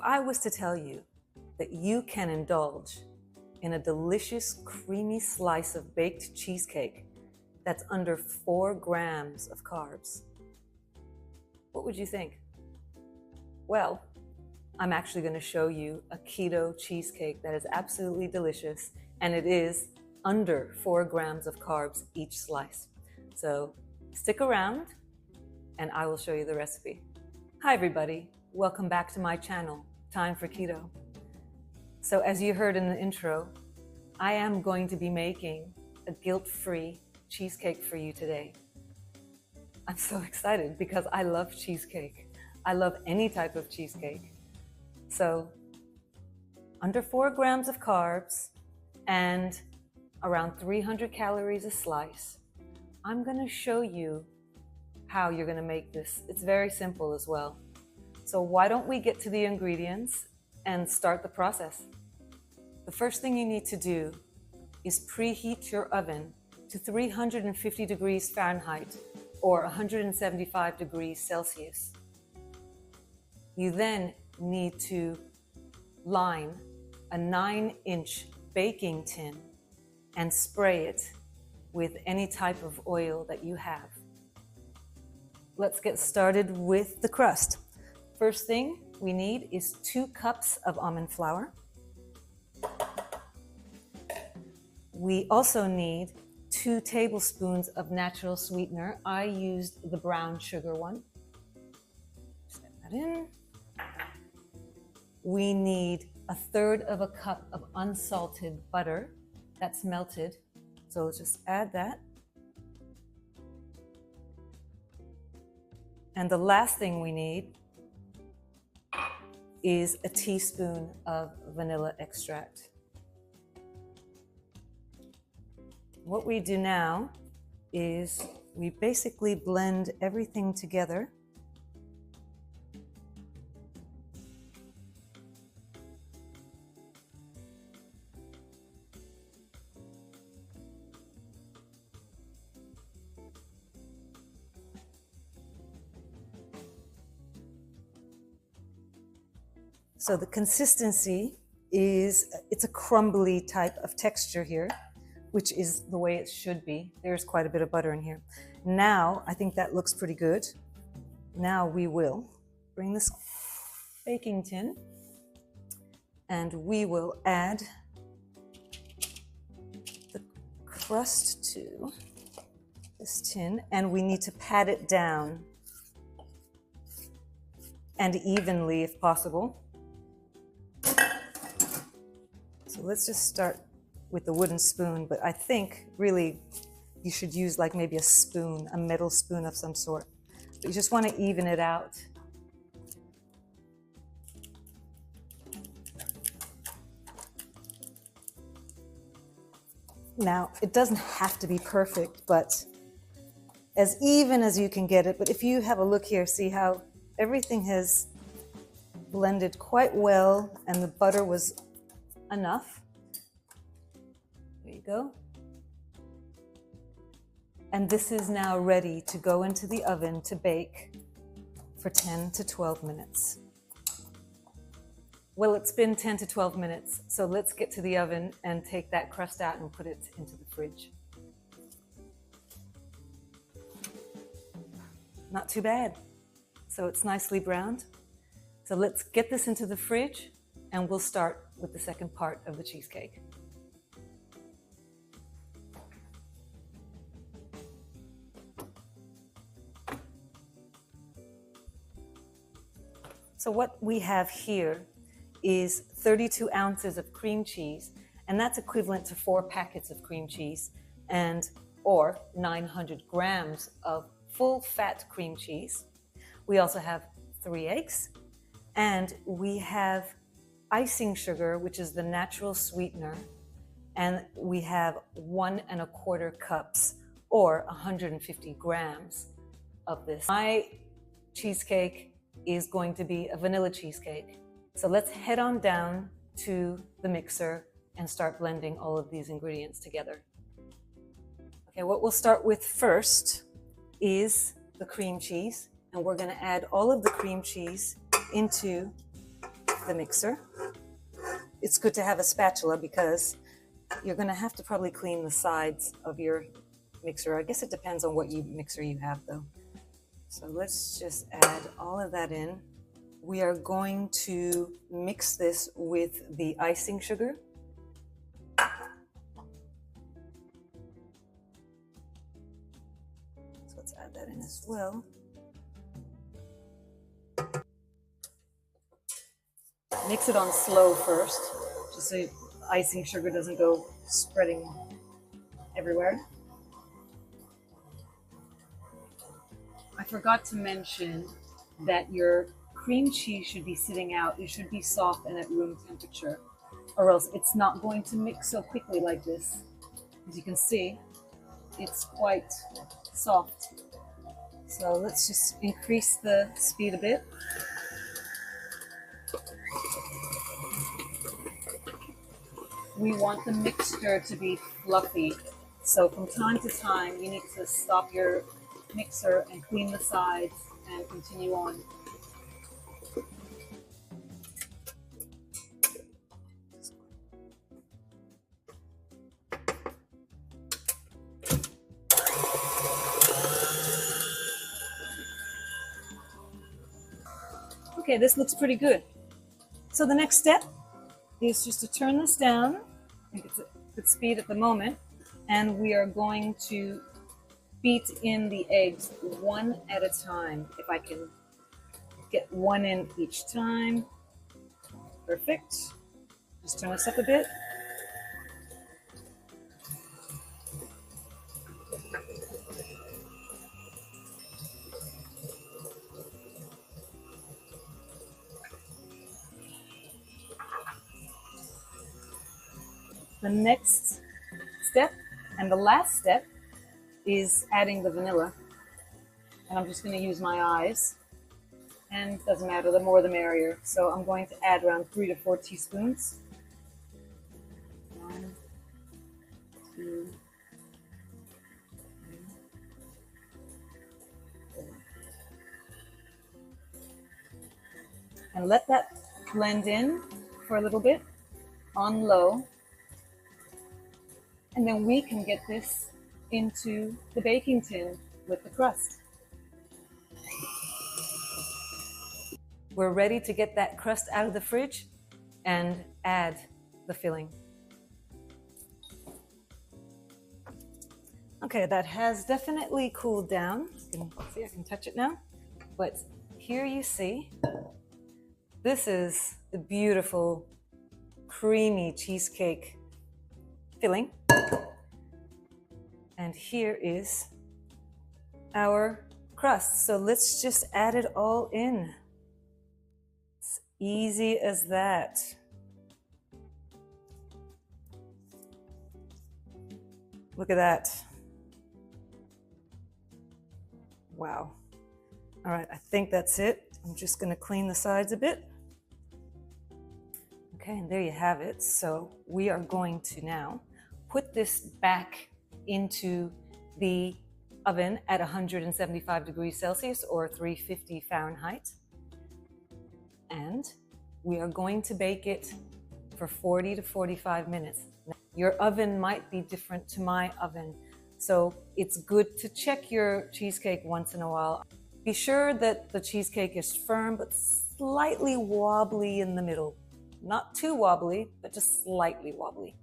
I was to tell you that you can indulge in a delicious, creamy slice of baked cheesecake that's under 4 grams of carbs, what would you think? Well, I'm actually going to show you a keto cheesecake that is absolutely delicious, and it is under 4 grams of carbs each slice. So stick around and I will show you the recipe. Hi everybody, welcome back to my channel, Time for Keto. So as you heard in the intro, I am going to be making a guilt-free cheesecake for you today. I'm so excited because I love cheesecake. I love any type of cheesecake. So under 4 grams of carbs and around 300 calories a slice, I'm going to show you how you're going to make this. It's very simple as well. So why don't we get to the ingredients and start the process? The first thing you need to do is preheat your oven to 350 degrees Fahrenheit or 175 degrees Celsius. You then need to line a 9-inch baking tin and spray it with any type of oil that you have. Let's get started with the crust. First thing we need is 2 cups of almond flour. We also need 2 tablespoons of natural sweetener. I used the brown sugar one. Set that in. We need 1/3 of a cup of unsalted butter that's melted. So let's just add that. And the last thing we need is a teaspoon of vanilla extract. What we do now is we basically blend everything together. So the consistency is, it's a crumbly type of texture here, which is the way it should be. There's quite a bit of butter in here. Now, I think that looks pretty good. Now we will bring this baking tin and we will add the crust to this tin, and we need to pat it down and evenly if possible. So let's just start with the wooden spoon, but I think really you should use like maybe a spoon, a metal spoon of some sort. But you just want to even it out. Now, it doesn't have to be perfect, but as even as you can get it. But if you have a look here, see how everything has blended quite well and the butter was enough. There you go. And this is now ready to go into the oven to bake for 10 to 12 minutes. Well, it's been 10 to 12 minutes, so let's get to the oven and take that crust out and put it into the fridge. Not too bad. So it's nicely browned. So let's get this into the fridge and we'll start with the second part of the cheesecake. So what we have here is 32 ounces of cream cheese, and that's equivalent to 4 packets of cream cheese or 900 grams of full fat cream cheese. We also have 3 eggs, and we have icing sugar, which is the natural sweetener, and we have 1 1/4 cups or 150 grams of this. My cheesecake is going to be a vanilla cheesecake. So let's head on down to the mixer and start blending all of these ingredients together. Okay, what we'll start with first is the cream cheese, and we're going to add all of the cream cheese into the mixer. It's good to have a spatula because you're going to have to probably clean the sides of your mixer. I guess it depends on what mixer you have though. So let's just add all of that in. We are going to mix this with the icing sugar. So let's add that in as well. Mix it on slow first, just so icing sugar doesn't go spreading everywhere. I forgot to mention that your cream cheese should be sitting out. It should be soft and at room temperature, or else it's not going to mix so quickly like this. As you can see, it's quite soft. So let's just increase the speed a bit. We want the mixture to be fluffy. So from time to time, you need to stop your mixer and clean the sides and continue on. Okay, this looks pretty good. So the next step is just to turn this down. I think it's at good speed at the moment. And we are going to beat in the eggs one at a time. If I can get one in each time. Perfect. Just turn this up a bit. The next step and the last step is adding the vanilla. And I'm just going to use my eyes. And it doesn't matter, the more the merrier. So I'm going to add around 3 to 4 teaspoons. 1, 2, 3, 4. And let that blend in for a little bit on low. And then we can get this into the baking tin with the crust. We're ready to get that crust out of the fridge and add the filling. Okay, that has definitely cooled down. See, I can touch it now. But here you see, this is the beautiful creamy cheesecake filling. And here is our crust. So let's just add it all in. It's easy as that. Look at that. Wow. All right, I think that's it. I'm just going to clean the sides a bit. Okay, and there you have it. So we are going to now put this back into the oven at 175 degrees Celsius or 350 Fahrenheit. And we are going to bake it for 40 to 45 minutes. Now, your oven might be different to my oven, so it's good to check your cheesecake once in a while. Be sure that the cheesecake is firm but slightly wobbly in the middle. Not too wobbly, but just slightly wobbly.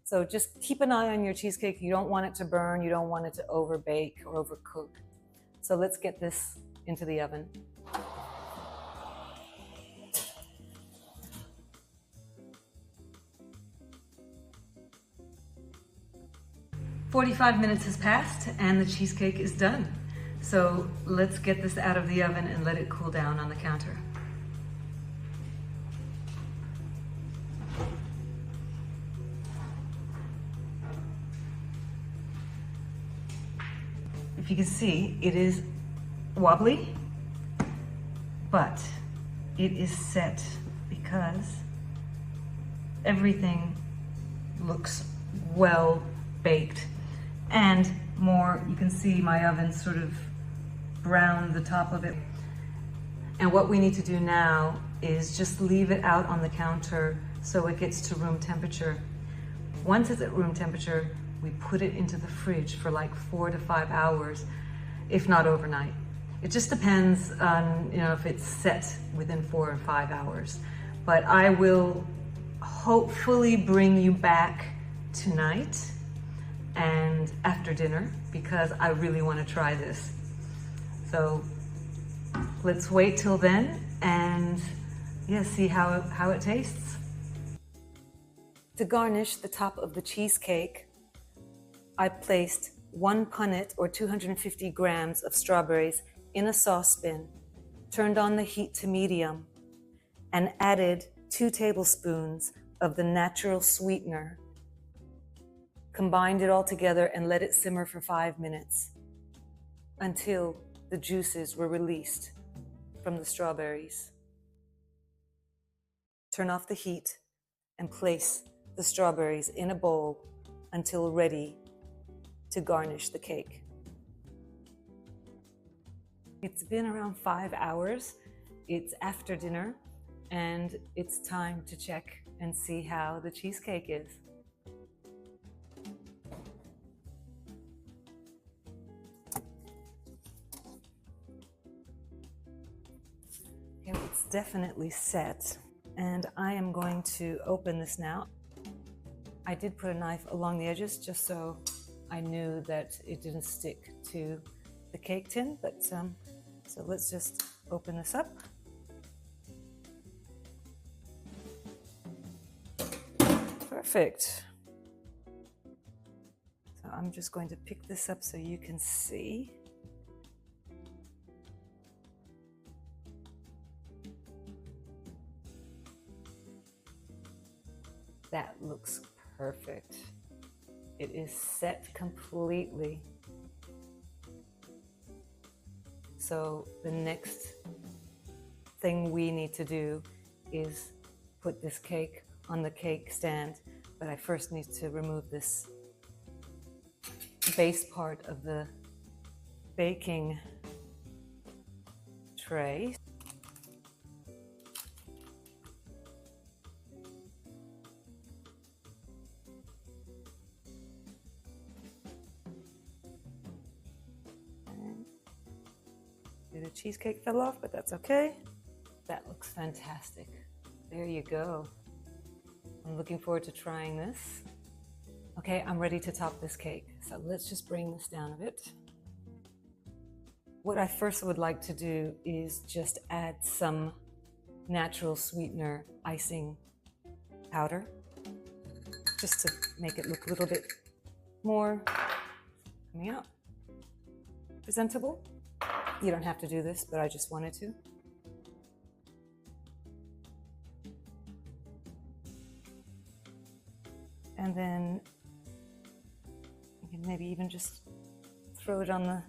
So just keep an eye on your cheesecake. You don't want it to burn. You don't want it to overbake or overcook. So let's get this into the oven. "45 minutes has passed and the cheesecake is done. So let's get this out of the oven and let it cool down on the counter. If you can see, it is wobbly, but it is set because everything looks well baked. And more, you can see my oven sort of browned the top of it. And what we need to do now is just leave it out on the counter so it gets to room temperature. Once it's at room temperature, we put it into the fridge for like 4 to 5 hours, if not overnight. It just depends on, if it's set within 4 or 5 hours. But I will hopefully bring you back tonight and after dinner because I really want to try this. So let's wait till then and see how it tastes. To garnish the top of the cheesecake, I placed 1 punnet or 250 grams of strawberries in a saucepan, turned on the heat to medium, and added 2 tablespoons of the natural sweetener. Combined it all together and let it simmer for 5 minutes until the juices were released from the strawberries. Turn off the heat and place the strawberries in a bowl until ready to garnish the cake. It's been around 5 hours. It's after dinner and it's time to check and see how the cheesecake is. It's definitely set, and I am going to open this now. I did put a knife along the edges just so I knew that it didn't stick to the cake tin, but so let's just open this up. Perfect. So I'm just going to pick this up so you can see. That looks perfect. It is set completely. So the next thing we need to do is put this cake on the cake stand, but I first need to remove this base part of the baking tray. The cheesecake fell off, but that's okay. That looks fantastic. There you go. I'm looking forward to trying this. Okay, I'm ready to top this cake. So let's just bring this down a bit. What I first would like to do is just add some natural sweetener icing powder, just to make it look a little bit more coming out presentable. You don't have to do this, but I just wanted to. And then you can maybe even just throw it on the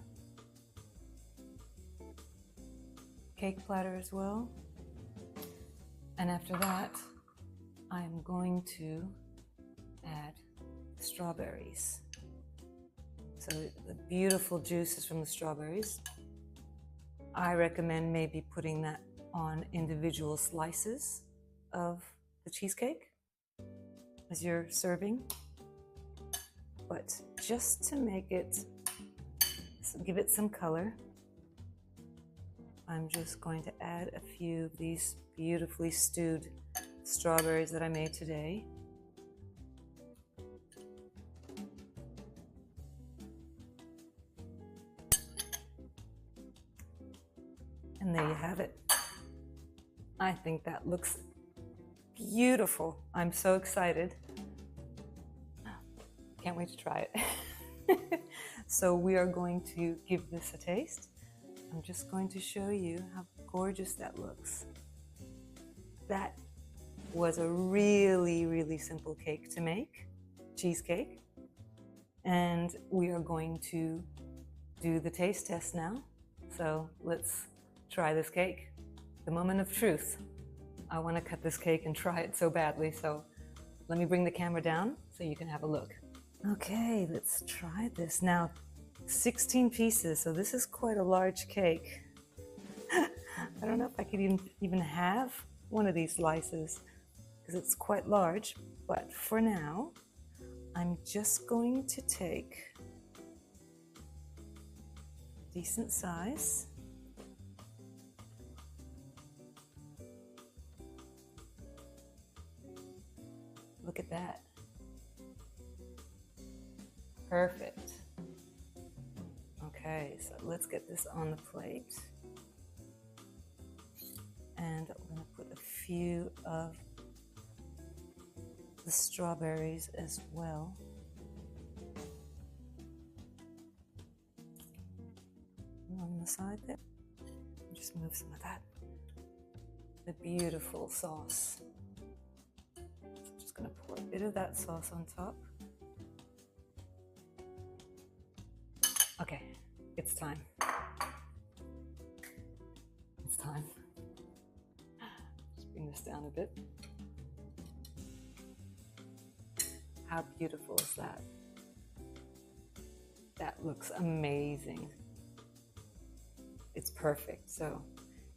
cake platter as well. And after that, I'm going to add strawberries. So the beautiful juices from the strawberries. I recommend maybe putting that on individual slices of the cheesecake as you're serving. But just to make it, give it some color, I'm just going to add a few of these beautifully stewed strawberries that I made today. And there you have it. I think that looks beautiful. I'm so excited. Can't wait to try it. So we are going to give this a taste. I'm just going to show you how gorgeous that looks. That was a really, really simple cake to make, cheesecake. And we are going to do the taste test now. So let's try this cake. The moment of truth. I want to cut this cake and try it so badly, so let me bring the camera down so you can have a look. Okay, let's try this. Now, 16 pieces, so this is quite a large cake. I don't know if I could even have one of these slices because it's quite large. But for now, I'm just going to take decent size. Look at that. Perfect. Okay, so let's get this on the plate. And I'm going to put a few of the strawberries as well. On the side there. Just move some of that. The beautiful sauce. So I'm just going to pour a bit of that sauce on top. Okay, it's time. It's time. Just bring this down a bit. How beautiful is that? That looks amazing. It's perfect, so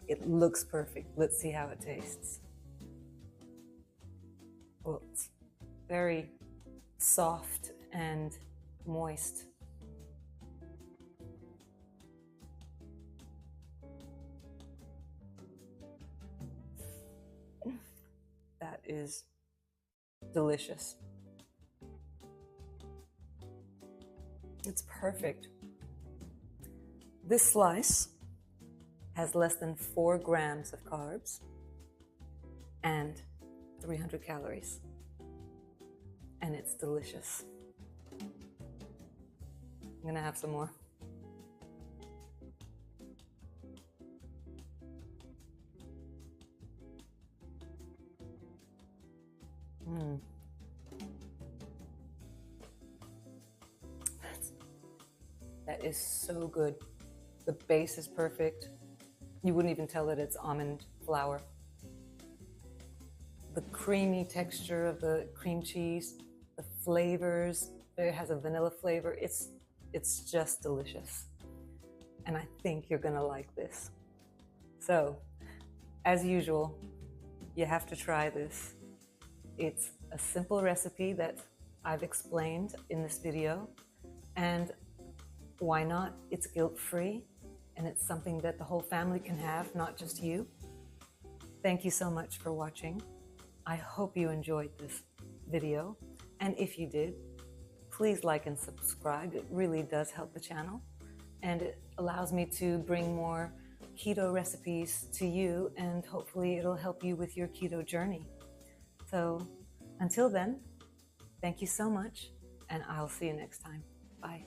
it looks perfect. Let's see how it tastes. Well, it's very soft and moist. That is delicious. It's perfect. This slice has less than 4 grams of carbs and 300 calories. And it's delicious. I'm gonna have some more. That is so good. The base is perfect. You wouldn't even tell that it's almond flour. The creamy texture of the cream cheese, the flavors, it has a vanilla flavor. It's just delicious. And I think you're gonna like this. So, as usual, you have to try this. It's a simple recipe that I've explained in this video. And why not? It's guilt-free, and it's something that the whole family can have, not just you. Thank you so much for watching. I hope you enjoyed this video, and if you did, please like and subscribe. It really does help the channel, and it allows me to bring more keto recipes to you, and hopefully it'll help you with your keto journey. So until then, thank you so much, and I'll see you next time. Bye.